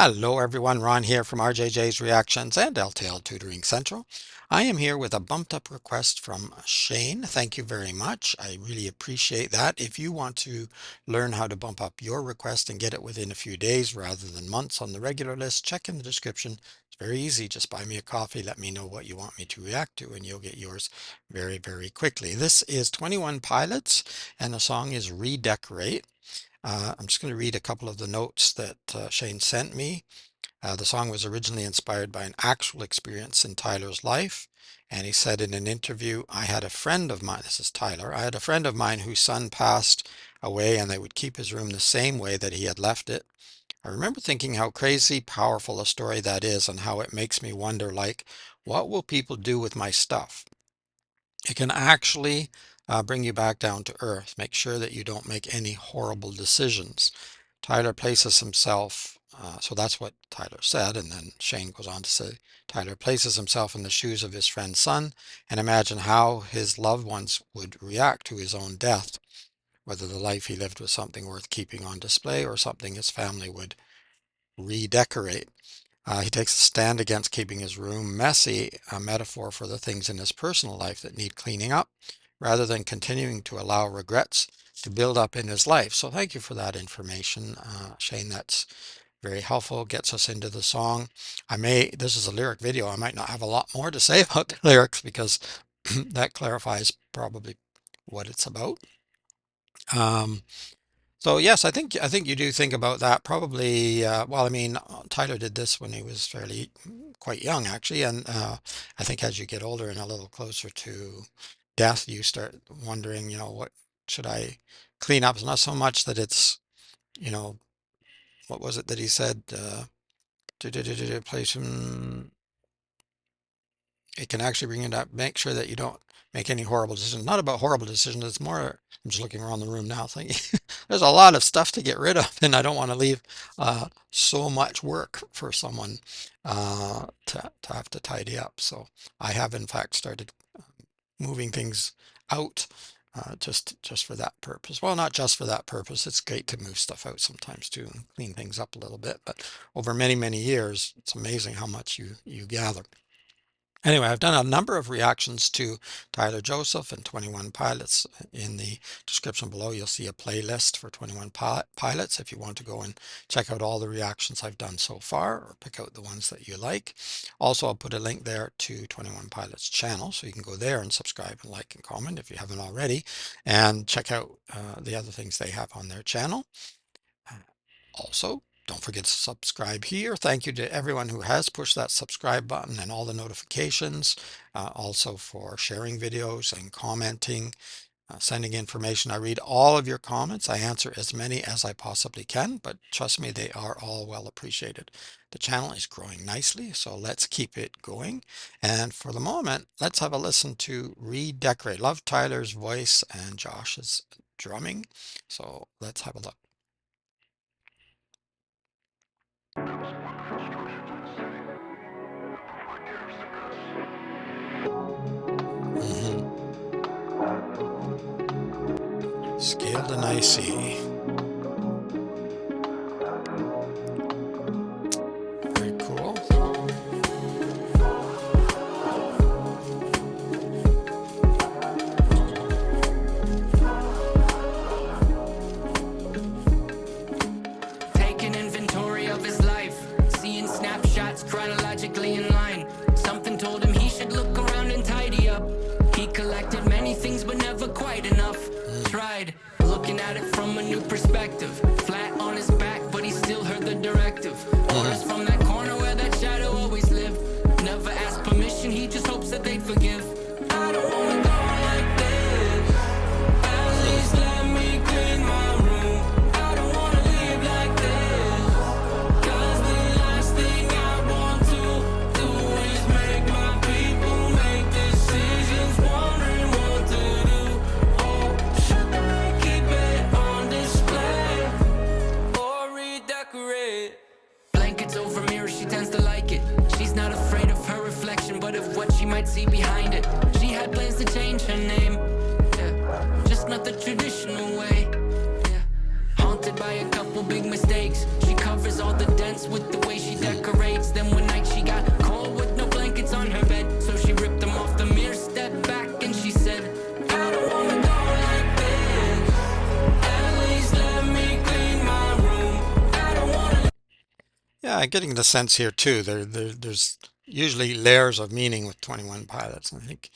Hello everyone, Ron here from RJJ's Reactions and L.T.L Tutoring Central. I am here with a bumped up request from Shane. Thank you very much. I really appreciate that. If you want to learn how to bump up your request and get it within a few days rather than months on the regular list, check in the description. It's very easy. Just buy me a coffee, let me know what you want me to react to, and you'll get yours very, very quickly. This is 21 Pilots, and the song is Redecorate. I'm just going to read a couple of the notes that Shane sent me. The song was originally inspired by an actual experience in Tyler's life. And he said in an interview, I had a friend of mine, this is Tyler, I had a friend of mine whose son passed away and they would keep his room the same way that he had left it. I remember thinking how crazy powerful a story that is and how it makes me wonder, like, what will people do with my stuff? It can actually bring you back down to earth. Make sure that you don't make any horrible decisions. Tyler places himself, so that's what Tyler said, and then Shane goes on to say, Tyler places himself in the shoes of his friend's son and imagine how his loved ones would react to his own death, whether the life he lived was something worth keeping on display or something his family would redecorate. He takes a stand against keeping his room messy, a metaphor for the things in his personal life that need cleaning up, rather than continuing to allow regrets to build up in his life. So thank you for that information, Shane. That's very helpful. Gets us into the song. This is a lyric video. I might not have a lot more to say about the lyrics because that clarifies probably what it's about. So yes, I think you do think about that probably. Well, I mean, Tyler did this when he was fairly quite young, actually, and I think as you get older and a little closer to death, you start wondering, what should I clean up? It's not so much that it's, you know, what was it that he said? Place him. It can actually bring it up. Make sure that you don't make any horrible decisions. Not about horrible decisions. It's more, I'm just looking around the room now thinking there's a lot of stuff to get rid of, and I don't want to leave so much work for someone to have to tidy up. So I have in fact started moving things out just for that purpose. Well, not just for that purpose. It's great to move stuff out sometimes too and clean things up a little bit. But over many, many years, it's amazing how much you gather. Anyway, I've done a number of reactions to Tyler Joseph and 21 Pilots. In the description below, you'll see a playlist for 21 Pilots if you want to go and check out all the reactions I've done so far or pick out the ones that you like. Also, I'll put a link there to 21 Pilots channel, so you can go there and subscribe and like and comment if you haven't already, and check out the other things they have on their channel. Also, don't forget to subscribe here. Thank you to everyone who has pushed that subscribe button and all the notifications. Also for sharing videos and commenting, sending information. I read all of your comments. I answer as many as I possibly can, but trust me, they are all well appreciated. The channel is growing nicely, so let's keep it going. And for the moment, let's have a listen to Redecorate. Love Tyler's voice and Josh's drumming. So let's have a look. Scaled and icy. Very cool. Taking inventory of his life, seeing snapshots chronologically in line. Something told him he should look around and tidy up. He collected many things but never quite enough. Tried looking at it from a new perspective. Flat on his back, but he still heard the directive. Orders from that corner where that shadow always lived. Never asked permission, he just hopes that they'd forgive. I don't wanna go like this. At least let me clean my room. I don't wanna live like this. 'Cause the last thing I want to do is make my people make decisions, wondering what to do. Oh, should I keep it on display or redecorate? Blankets over mirror, she tends to like it. She's not afraid of her reflection, but of what she might see behind it. She had plans to change her name, yeah, just not the traditional way, yeah. Haunted by a couple big mistakes, she covers all the dents with the way Yeah, getting the sense here too. There's usually layers of meaning with 21 Pilots. And I think,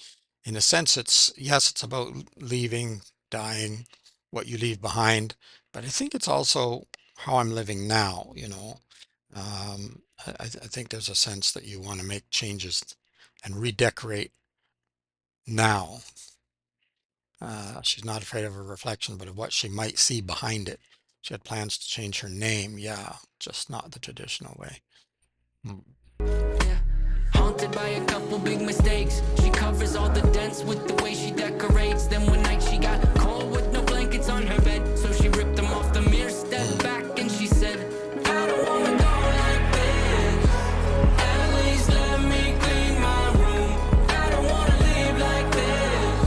in a sense, it's yes, it's about leaving, dying, what you leave behind, but I think it's also how I'm living now. I think there's a sense that you want to make changes and redecorate now. She's not afraid of her reflection, but of what she might see behind it. She had plans to change her name, yeah, just not the traditional way. Hmm. Yeah. Haunted by a couple big mistakes. She covers all the dents with the way she decorates. Then one night she got cold with no blankets on her bed. So she ripped them off the mirror, stepped back, and she said, I don't wanna go like this. At least let me clean my room. I don't wanna leave like this.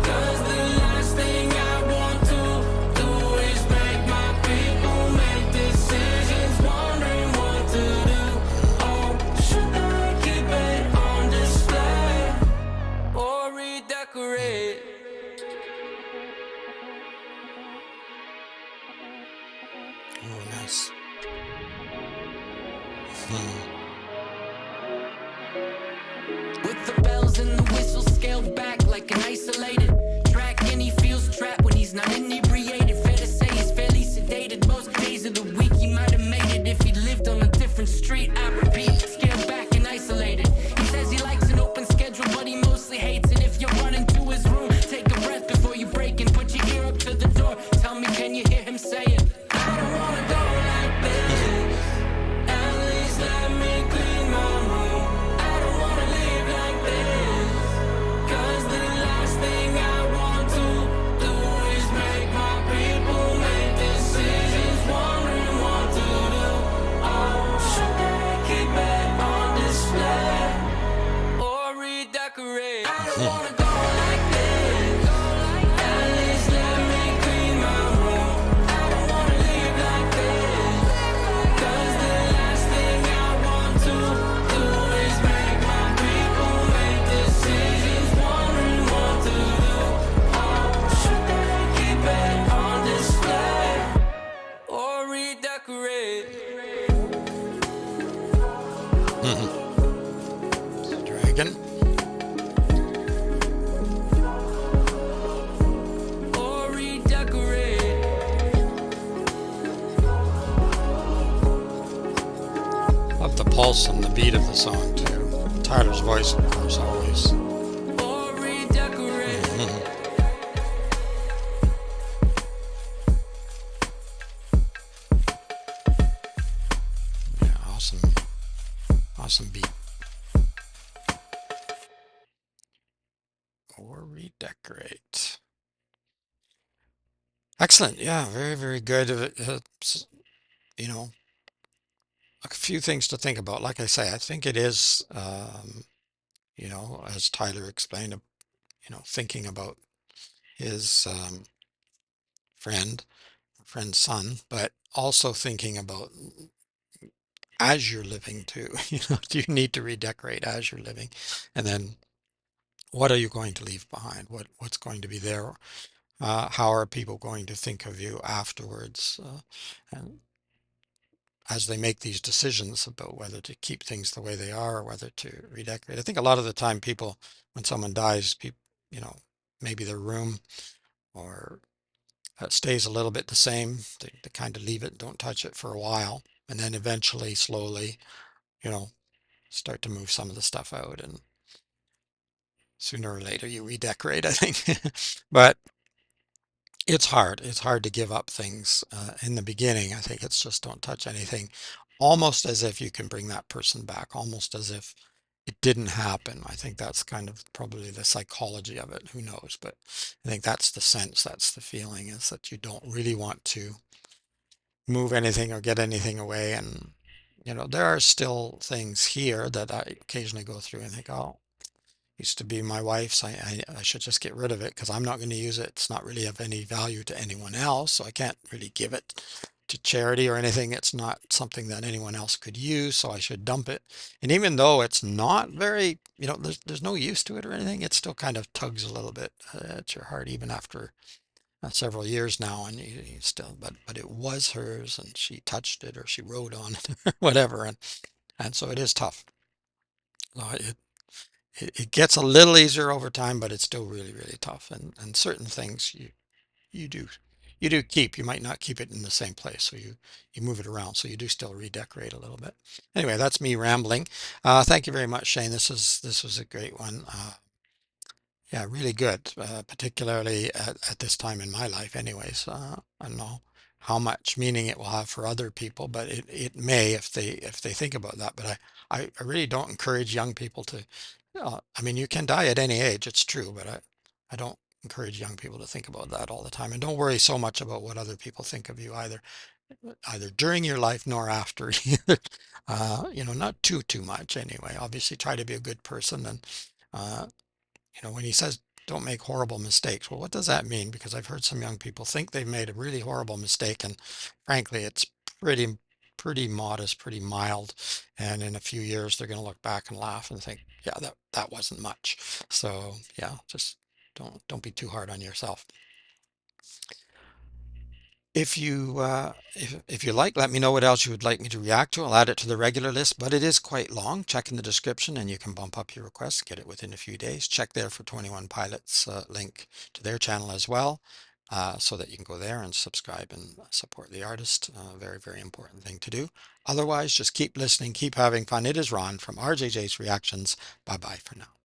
'Cause the last thing I want to do is make my people make decisions, wondering what to do. Oh, should I keep it on display or redecorate? Oh, nice. Hmm. With the bells and the whistles scaled back like an isolated track, and he feels trapped when he's not inebriated. Fair to say he's fairly sedated. Most days of the week he might have made it if he lived on a different street. I repeat, scaled back and isolated. He says he likes an open schedule, but he mostly hates it. If you run into his room, take a breath before you break and put your ear up to the door. Tell me, can you hear him saying, I don't wanna go like this. At least let me clean my room. I don't wanna leave like this. 'Cause the last thing I want to do is make my people make decisions, wondering what to do. Oh, should I keep it on display or redecorate? I don't wanna go like this. At least let me clean my room. I don't wanna leave like this. 'Cause the last thing I want to do is make my people make decisions, wondering what to do. Oh, should I keep it on display or redecorate? Dragon. Or redecorate? Love the pulse and the beat of the song too. Tyler's voice, of course, always. Or redecorate? Yeah, awesome, awesome beat. Or redecorate. Excellent. Yeah, very, very good. You know, a few things to think about. Like I say, I think it is, as Tyler explained, thinking about his friend, friend's son, but also thinking about as you're living too. Do you need to redecorate as you're living? And then what are you going to leave behind? What's going to be there? How are people going to think of you afterwards? And as they make these decisions about whether to keep things the way they are or whether to redecorate. I think a lot of the time people, when someone dies, people, you know, maybe their room or stays a little bit the same. They kind of leave it, don't touch it for a while, and then eventually, slowly, you know, start to move some of the stuff out, and sooner or later you redecorate, I think. But it's hard. It's hard to give up things in the beginning. I think it's just don't touch anything, almost as if you can bring that person back, almost as if it didn't happen. I think that's kind of probably the psychology of it. Who knows? But I think that's the sense, that's the feeling, is that you don't really want to move anything or get anything away. And, there are still things here that I occasionally go through and think, oh, used to be my wife's. I should just get rid of it because I'm not going to use it. It's not really of any value to anyone else, so I can't really give it to charity or anything. It's not something that anyone else could use, so I should dump it. And even though it's not very, there's no use to it or anything, it still kind of tugs a little bit at your heart even after several years now, and you still, but it was hers, and she touched it or she wrote on it or whatever, and so it is tough. It gets a little easier over time, but it's still really, really tough. And certain things you do you do keep. You might not keep it in the same place, so you move it around. So you do still redecorate a little bit. Anyway, that's me rambling. Thank you very much, Shane. This was a great one. Yeah, really good, particularly at this time in my life anyways. I don't know how much meaning it will have for other people, but it may if they think about that. But I really don't encourage young people to, I mean, you can die at any age, it's true, but I don't encourage young people to think about that all the time. And don't worry so much about what other people think of you either during your life nor after either. Not too much anyway. Obviously try to be a good person and, uh, when he says don't make horrible mistakes, well, what does that mean? Because I've heard some young people think they've made a really horrible mistake, and frankly, it's pretty, pretty modest, pretty mild. And in a few years, they're going to look back and laugh and think, yeah, that wasn't much. So yeah, just don't be too hard on yourself. If you like, let me know what else you would like me to react to. I'll add it to the regular list, but it is quite long. Check in the description and you can bump up your request, get it within a few days. Check there for 21 Pilots link to their channel as well, so that you can go there and subscribe and support the artist. Very, very important thing to do. Otherwise, just keep listening, keep having fun. It is Ron from RJJ's Reactions. Bye bye for now.